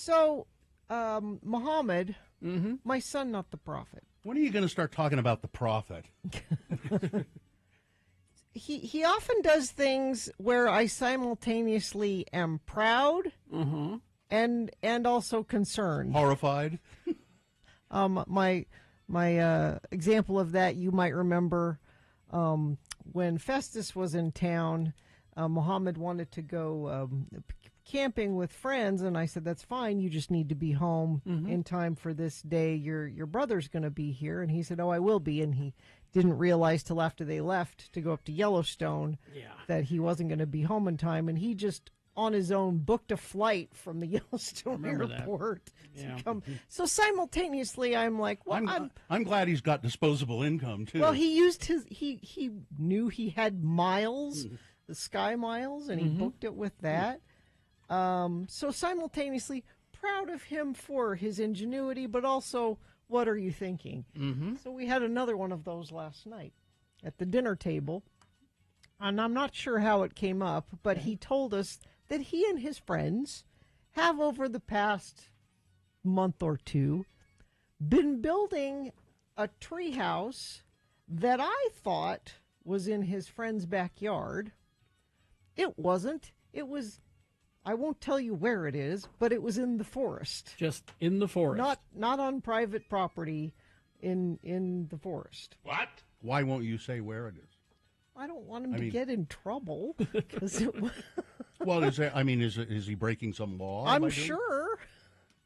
So, Mohamed, my son, not the prophet. When are you going to start talking about the prophet? He often does things where I simultaneously am proud and also concerned. Horrified? My example of that, you might remember when Festus was in town, Mohammed wanted to go camping with friends, and I said, that's fine, you just need to be home in time for this day. Your brother's going to be here. And he said, oh, I will be. And he didn't realize till after they left to go up to Yellowstone that he wasn't going to be home in time. And he just, on his own, booked a flight from the Yellowstone airport to come. So simultaneously, I'm like, well, I'm glad he's got disposable income, too. Well, he used he knew he had miles, the Sky Miles, and he booked it with that. So simultaneously, proud of him for his ingenuity, but also, what are you thinking? So we had another one of those last night at the dinner table, and I'm not sure how it came up, but he told us that he and his friends have, over the past month or two, been building a treehouse that I thought was in his friend's backyard. It wasn't. It was, I won't tell you where it is, but it was in the forest. Just in the forest. Not on private property, in the forest. What? Why won't you say where it is? I don't want him to get in trouble. Well, is he breaking some law? I'm sure.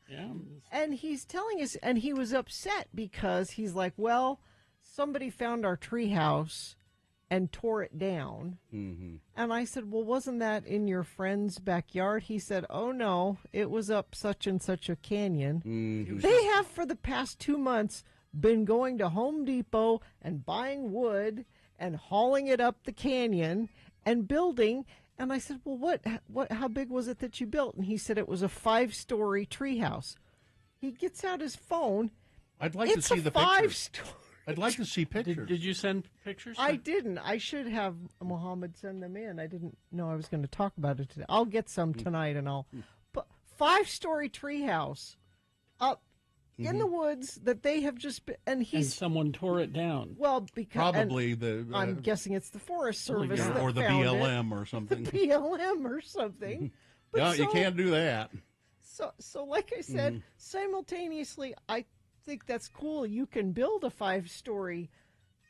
Yeah. And he's telling us, and he was upset because he's like, well, somebody found our treehouse and tore it down. And I said, well, wasn't that in your friend's backyard? He said, oh, no, it was up such and such a canyon. They have, for the past 2 months, been going to Home Depot and buying wood and hauling it up the canyon and building. And I said, well, how big was it that you built? And he said it was a 5-story treehouse. He gets out his phone. I'd like to see the pictures. I'd like to see pictures. Did you send pictures? I didn't. I should have Mohammed send them in. I didn't know I was going to talk about it today. I'll get some tonight, and But 5-story treehouse up in the woods that they have just been, and someone tore it down. Well, because probably I'm guessing it's the Forest Service or the BLM or something. The BLM or something. But no, you can't do that. So like I said, simultaneously, I think that's cool. You can build a 5-story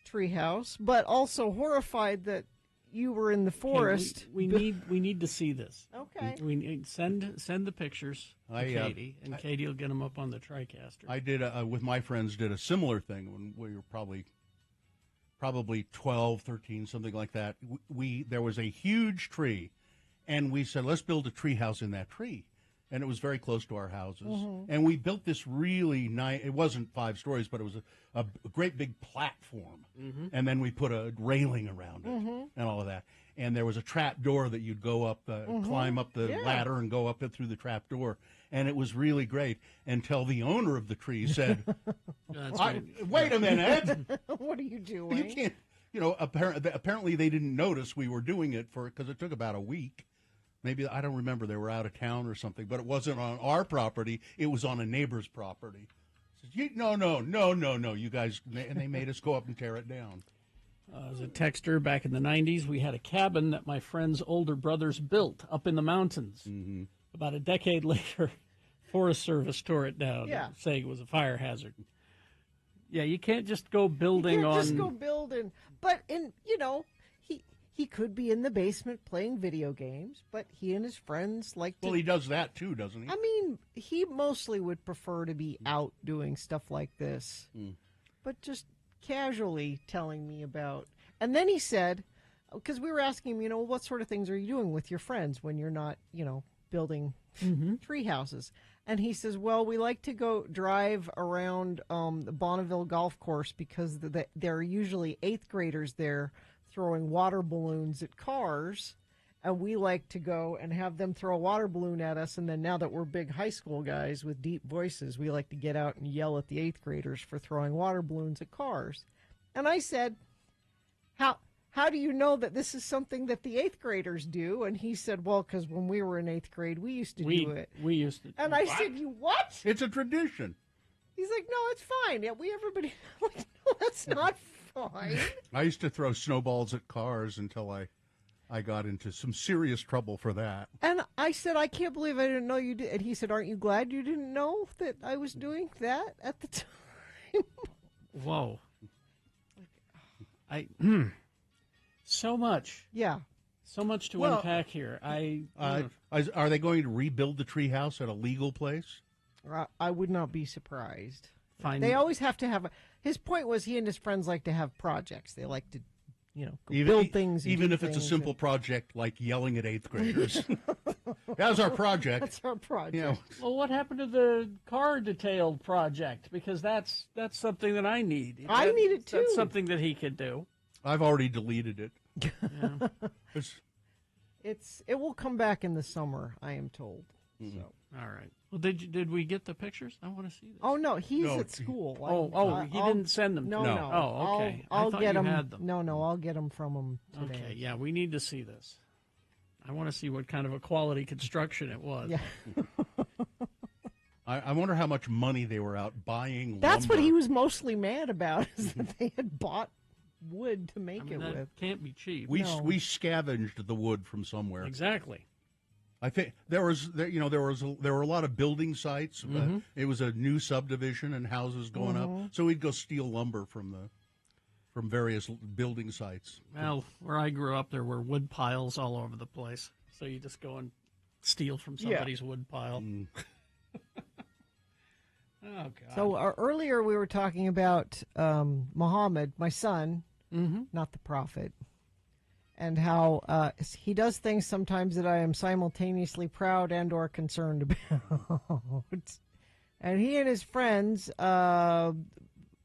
treehouse, but also horrified that you were in the forest. Okay, we need to see this. Okay. We need send the pictures to Katie, and Katie will get them up on the TriCaster. I did with my friends did a similar thing when we were probably 12, 13, something like that. There was a huge tree, and we said, let's build a tree house in that tree. And it was very close to our houses. And we built this really nice, it wasn't 5 stories, but it was a great big platform. And then we put a railing around it and all of that. And there was a trap door that you'd go up, climb up the ladder and go up it through the trap door. And it was really great until the owner of the tree said, wait a minute. What are you doing? You can't, apparently they didn't notice we were doing it because it took about a week. Maybe, I don't remember, they were out of town or something, but it wasn't on our property. It was on a neighbor's property. No, you guys, and they made us go up and tear it down. As a texter, back in the 90s, we had a cabin that my friend's older brothers built up in the mountains. About a decade later, Forest Service tore it down, saying it was a fire hazard. Yeah, you can't just go building just go building. But, he could be in the basement playing video games, but he and his friends like to... Well, he does that too, doesn't he? I mean, he mostly would prefer to be out doing stuff like this, but just casually telling me about... And then he said, because we were asking him, what sort of things are you doing with your friends when you're not, building tree houses? And he says, well, we like to go drive around the Bonneville Golf Course because there are usually 8th graders there throwing water balloons at cars, and we like to go and have them throw a water balloon at us, and then now that we're big high school guys with deep voices, we like to get out and yell at the 8th graders for throwing water balloons at cars. And I said, how do you know that this is something that the 8th graders do? And he said, well, because when we were in 8th grade, we used to do it. We used to. And I said, you what? It's a tradition. He's like, no, it's fine. Yeah, everybody. I'm like, no, that's not fine. I used to throw snowballs at cars until I got into some serious trouble for that. And I said, I can't believe I didn't know you did. And he said, aren't you glad you didn't know that I was doing that at the time? Whoa. So much. Yeah. So much to unpack here. Are they going to rebuild the treehouse at a legal place? I would not be surprised. Fine. They always have to have his point was he and his friends like to have projects. They like to, go Even, build things. Even if it's a simple project like yelling at 8th graders. That was our project. That's our project. You know, Well, what happened to the car detailed project? Because that's something that I need. I need it too. That's something that he could do. I've already deleted it. Yeah. It will come back in the summer, I am told. Mm-hmm. So. All right. Well, did we get the pictures? I want to see this. Oh no, he's at school. He didn't send them. No, to no. me. Oh, okay. I'll I thought get you him. had them. No, I'll get them from him today. Okay. Yeah, we need to see this. I want to see what kind of a quality construction it was. Yeah. I wonder how much money they were out buying That's lumber. what he was mostly mad about, is that they had bought wood to make it that with. can't be cheap. We scavenged the wood from somewhere. Exactly. I think there were a lot of building sites. It was a new subdivision and houses going up, so we'd go steal lumber from various building sites. Well, where I grew up, there were wood piles all over the place. So you just go and steal from somebody's wood pile. Oh, God. So earlier we were talking about Mohamed, my son, not the prophet, and how he does things sometimes that I am simultaneously proud and or concerned about. And he and his friends,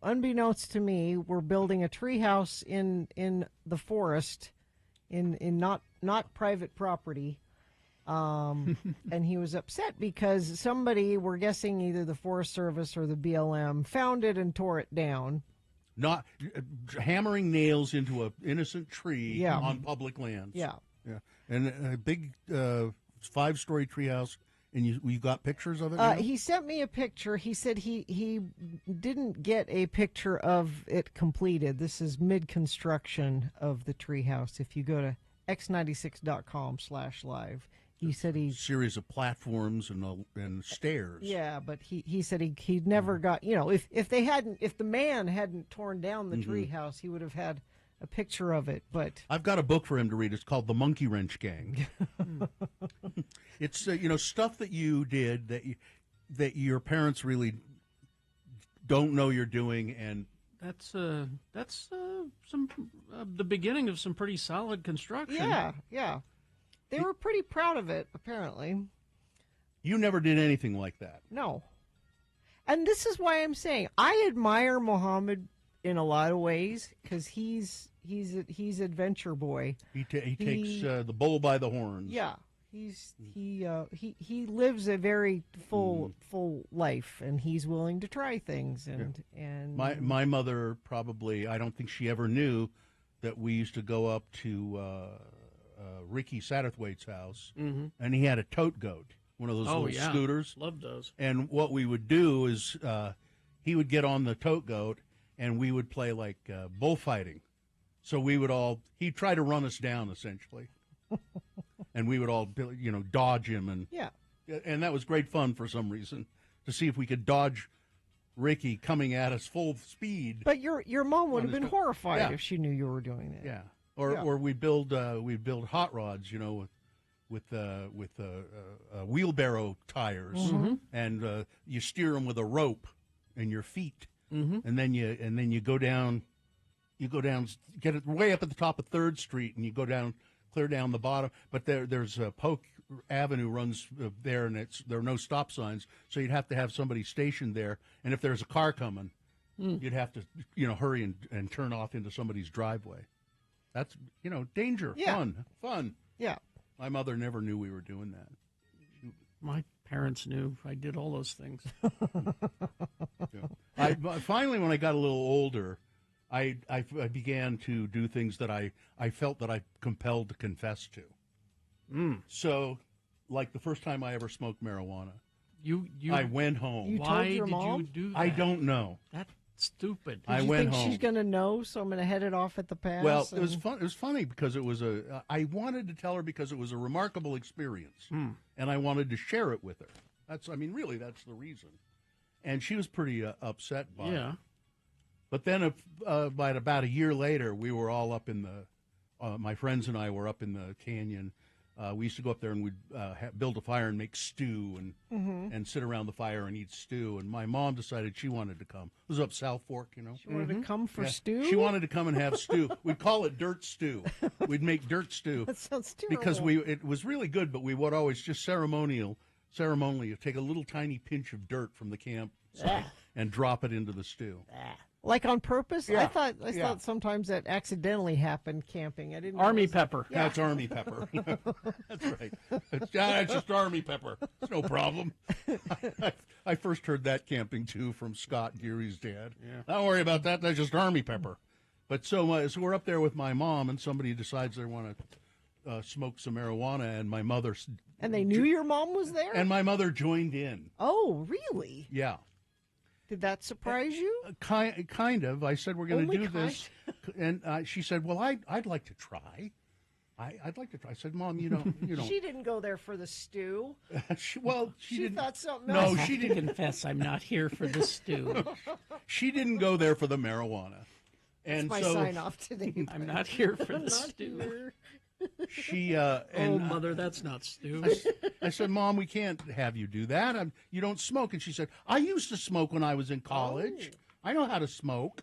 unbeknownst to me, were building a treehouse in the forest, in not private property. And he was upset because somebody, we're guessing either the Forest Service or the BLM, found it and tore it down. Not hammering nails into an innocent tree Yeah. on public lands. Yeah. Yeah. And a big 5-story treehouse. And you got pictures of it now? He sent me a picture. He said he didn't get a picture of it completed. This is mid-construction of the treehouse. If you go to x96.com/live, he said he series of platforms and stairs. Yeah, but he said he never got, if the man hadn't torn down the treehouse, he would have had a picture of it. But I've got a book for him to read. It's called The Monkey Wrench Gang. It's stuff that you did that your parents really don't know you're doing, and that's some the beginning of some pretty solid construction. Yeah. They were pretty proud of it, apparently. You never did anything like that. No. And this is why I'm saying I admire Mohammed in a lot of ways, because he's adventure boy. He takes the bull by the horns. Yeah. He lives a very full life, and he's willing to try things. And my mother probably, I don't think she ever knew that we used to go up to Ricky Satterthwaite's house, and he had a tote goat, one of those little scooters. Loved those. And what we would do is he would get on the tote goat, and we would play like bullfighting. So he'd try to run us down, essentially. And we would all, dodge him. And that was great fun for some reason, to see if we could dodge Ricky coming at us full speed. But your mom would have been horrified if she knew you were doing that. Yeah. Or we build hot rods, with wheelbarrow tires, and you steer them with a rope and your feet, and then you go down, get it way up at the top of 3rd Street, and you go down, clear down the bottom. But there's a Polk Avenue runs there, and there are no stop signs, so you'd have to have somebody stationed there, and if there's a car coming, you'd have to hurry and turn off into somebody's driveway. That's, danger, fun. Yeah. My mother never knew we were doing that. My parents knew I did all those things. Finally, when I got a little older, I began to do things that I felt that I compelled to confess to. So, like the first time I ever smoked marijuana, I went home. You Why told your did mom? you do that? I don't know. That's stupid. I you went think home. she's going to know, so I'm going to head it off at the pass? Well, it was fun. It was funny because it was I wanted to tell her because it was a remarkable experience, and I wanted to share it with her. Really, that's the reason. And she was pretty upset by it. But then, about a year later, we were all up in the. My friends and I were up in the canyon. We used to go up there and we'd build a fire and make stew and sit around the fire and eat stew. And my mom decided she wanted to come. It was up South Fork, you know. She wanted to come for stew? She wanted to come and have stew. We'd call it dirt stew. We'd make dirt stew. That sounds terrible. Because it was really good, but we would always just ceremonially take a little tiny pinch of dirt from the camp and drop it into the stew. Like on purpose? Yeah. I thought sometimes that accidentally happened camping. I didn't. Army pepper. Yeah. That's army pepper. That's right. It's just army pepper. It's no problem. I first heard that camping too from Scott Geary's dad. Yeah. Don't worry about that. That's just army pepper. But so we're up there with my mom, and somebody decides they want to smoke some marijuana, and my mother. And they knew your mom was there? And my mother joined in. Oh, really? Yeah. Did that surprise you? Kind of. I said, we're going to do Only this. And she said, well, I'd like to try. I'd like to try. I said, Mom, you know. She didn't go there for the stew. she She didn't. thought something else. No, she didn't. Confess, I'm not here for the stew. She didn't go there for the marijuana. And That's my sign off today. I'm not here for the Not stew. here. She Oh, Mother, that's not stew. I said, Mom, we can't have you do that. You don't smoke. And she said, I used to smoke when I was in college. I know how to smoke.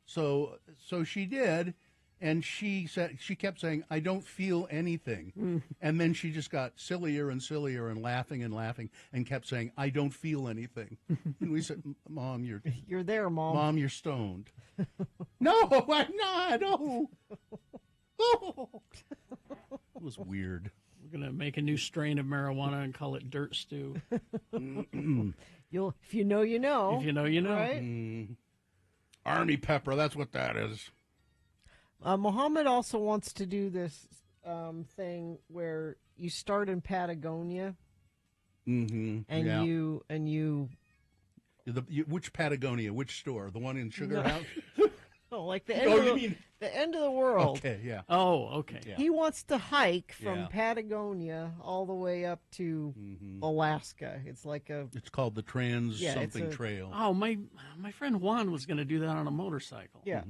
So she did. And she kept saying, I don't feel anything. And then she just got sillier and sillier and laughing and kept saying, I don't feel anything. And we said, Mom, You're there, Mom. Mom, you're stoned. No, I'm not. Oh. It was weird. We're going to make a new strain of marijuana and call it dirt stew. If you know, you know. If you know, you know. Right? Army pepper, that's what that is. Mohamed also wants to do this thing where you start in Patagonia, and you which Patagonia? Which store? The one in Sugar House? like the end the end of the world. Okay, yeah. Oh, okay. Yeah. He wants to hike from Yeah. Patagonia all the way up to Alaska. It's like It's called the Trans something Trail. Oh, my friend Juan was going to do that on a motorcycle. yeah.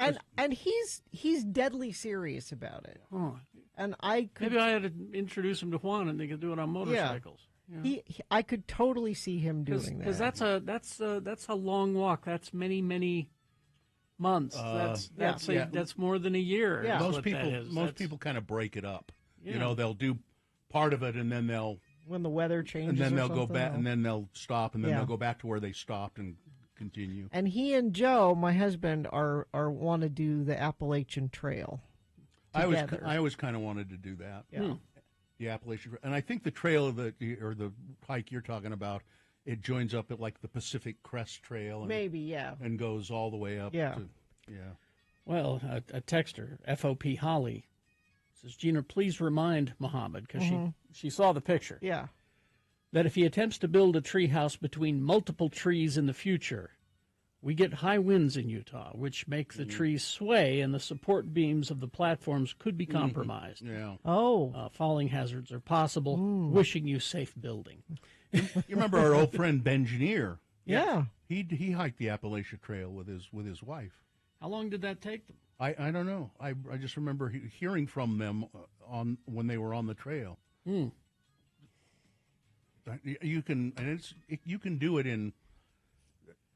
And he's deadly serious about it. Oh, And I could maybe I had to introduce him to Juan, and they could do it on motorcycles. Yeah. I could totally see him doing that. Because that's a long walk. That's many months. That's more than a year. Yeah. Most people kind of break it up. Yeah. You know, they'll do part of it and then when the weather changes, and then they'll or go back, something, and then they'll stop, and then Yeah. they'll go back to where they stopped and continue. And he and Joe, my husband, are want to do the Appalachian Trail together. I always kind of wanted to do that. Yeah. The Appalachian, and I think the trail the hike you're talking about, it joins up at like the Pacific Crest Trail, and, Maybe, yeah. and goes all the way up. Yeah. Well, a texter, FOP Holly, says, Gina, please remind Mohamed, because she saw the picture, Yeah. that if he attempts to build a tree house between multiple trees in the future, we get high winds in Utah, which make the trees sway, and the support beams of the platforms could be compromised. Yeah. Oh. Falling hazards are possible. Wishing you safe building. You remember our old friend Benjineer? Yeah. He hiked the Appalachian Trail with his wife. How long did that take them? I don't know. I just remember hearing from them when they were on the trail. You can do it in.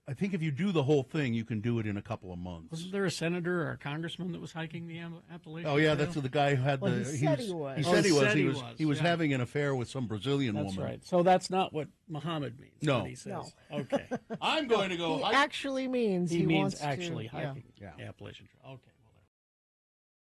I think if you do the whole thing, you can do it in a couple of months. Wasn't there a senator or a congressman that was hiking the Appalachian Oh yeah, Trail? that's the guy who had Well, the. he said he was. He Oh, said he was. said He he was. was, He was yeah. having an affair with some Brazilian That's woman. right. So that's not what Mohamed means. No. What he says. No. Okay. I'm going to go. He actually means He wants means actually to, yeah. hiking Yeah. the Appalachian Trail. Okay.